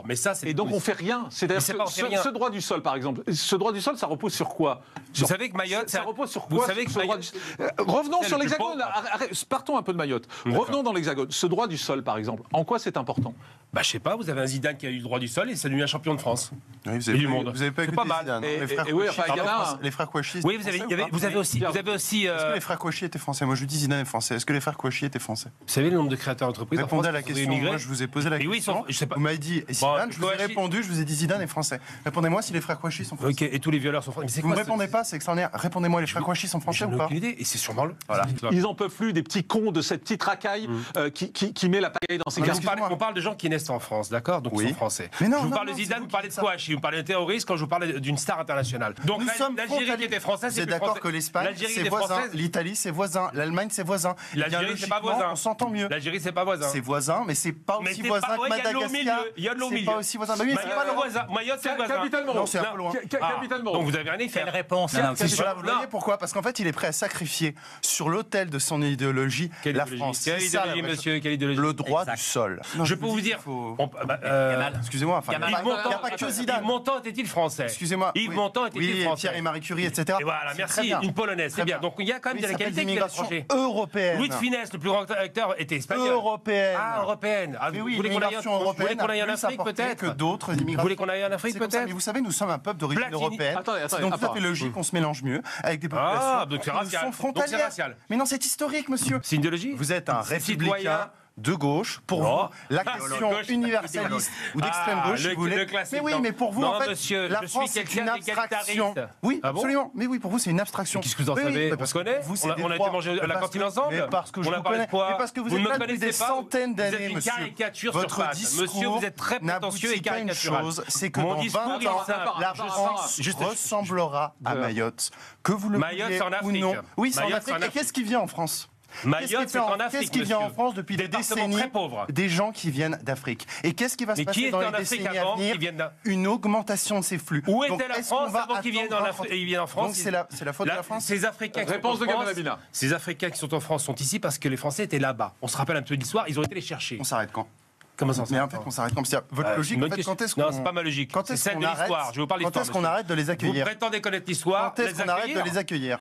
Mais ça, et donc on fait rien. C'est-à-dire que ce droit du sol, par exemple, ce droit du sol, ça repose sur quoi? Vous savez que Mayotte, ça repose sur quoi? Revenons sur l'Hexagone. Partons un peu de Mayotte. Revenons dans l'Hexagone. Ce droit du sol, par exemple, en quoi c'est important? Bah, je sais pas, vous avez un Zidane qui a eu le droit du sol et c'est devenu un champion de France. Oui, et du monde. Vous avez pas écouté Zidane. Les frères Kouachi. Oui, vous avez aussi. Est-ce que les frères Kouachi étaient français? Moi, je dis Zidane est français. Est-ce que les frères Kouachi étaient français? Vous savez le nombre de créateurs d'entreprises en France? Répondez à la question. Moi, je vous ai posé la question. Vous m'avez dit Zidane, je vous ai répondu, je vous ai dit Zidane est français. Répondez-moi si les frères Kouachi sont français. Ok, et tous les violeurs sont français. Vous ne me répondez pas, c'est extraordinaire. Répondez-moi, les frères Kouachi sont français ou pas? Et c'est sûrement le. Voilà. Ils en peuvent plus des petits cons de cette petite racaille qui met la pagaille dans ses casques. On parle de gens qui naissent en France, d'accord? Donc ils sont français. Mais non, je vous parle de Zidane, vous parlez de Kouachi, vous parlez de terroriste quand je vous parle d'une star internationale. Donc l'Algérie qui était française, c'est plus français. Vous êtes d'accord que l'Espagne, c'est voisin, l'Italie, c'est voisin, l'Allemagne, c'est voisin. L'Algérie, c'est pas voisin. On s'entend mieux. L'Algérie, c'est pas voisin. C'est voisin, mais c'est pas aussi voisin que Madagascar. Il y a de l'eau au milieu. C'est pas aussi voisin. Mais c'est pas le voisin. Mayotte, c'est le voisin. Capitalement. Non, c'est un peu loin. Capitalement. Donc vous avez rien à faire. Quelle réponse? Vous voyez pourquoi? Parce qu'en fait, il est prêt à sacrifier sur l'autel de son idéologie la France. Quelle idéologie, monsieur? Quelle idéologie? Le droit du sol. Je peux vous dire. Excusez-moi. Il n'y a pas que Zidane. Yves Montand était-il français? Excusez-moi. Yves Montand était-il français? Pierre et Marie Curie, etc. Et voilà, merci. Une polonaise, c'est bien. Donc il y a quand même de la qualité qui est étrangère. Européenne. Louis de Funès, le plus grand acteur, était espagnol. Européenne. Ah, européenne. Mais oui, l'immigration européenne. Vous voulez qu'on aille en Afrique peut-être? Que d'autres immigrations. Vous voulez qu'on aille en Afrique peut-être? Mais vous savez, nous sommes un peuple d'origine européenne. C'est donc tout à fait logique qu'on se mélange mieux avec des populations qui sont frontalières. Mais non, c'est historique, monsieur. C'est une idéologie? Vous êtes un républicain de gauche. Pour vous, la question universaliste ou d'extrême gauche, si vous voulez. Mais oui, mais pour vous, en fait, la France, c'est une abstraction. Oui, absolument. Mais oui, pour vous, c'est une abstraction. Qu'est-ce que vous en savez? On se connaît? On a été manger à la cantine ensemble? Parce que je vous connais. Mais parce que vous êtes là depuis des centaines d'années, monsieur. Vous êtes une caricature sur Votre pattes. Monsieur, vous êtes très prétentieux et caricatural. C'est que dans 20 ans, la France ressemblera à Mayotte. Que vous le vouliez ou non. Oui, c'est en Afrique. Et qu'est-ce qui vient en France? Mayotte, c'est en Afrique. Qu'est-ce qui vient en France depuis des décennies? Des gens qui viennent d'Afrique. Et qu'est-ce qui va se passer dans les décennies à venir? Une augmentation de ces flux. Où était la France avant qu'ils viennent en France? Donc c'est la faute de la France? Ces Africains qui sont en France sont ici parce que les Français étaient là-bas. On se rappelle un peu de l'histoire, ils ont été les chercher. On s'arrête quand? Comment ça? Mais en fait, on s'arrête quand? Votre logique, en fait, quand est-ce qu'on... Non, c'est pas ma logique. C'est celle de l'histoire. Je vous parle d'histoire. Quand est-ce qu'on arrête de les accueillir? Vous prétendez connaître l'histoire. Quand est-ce qu'on arrête de les accueillir?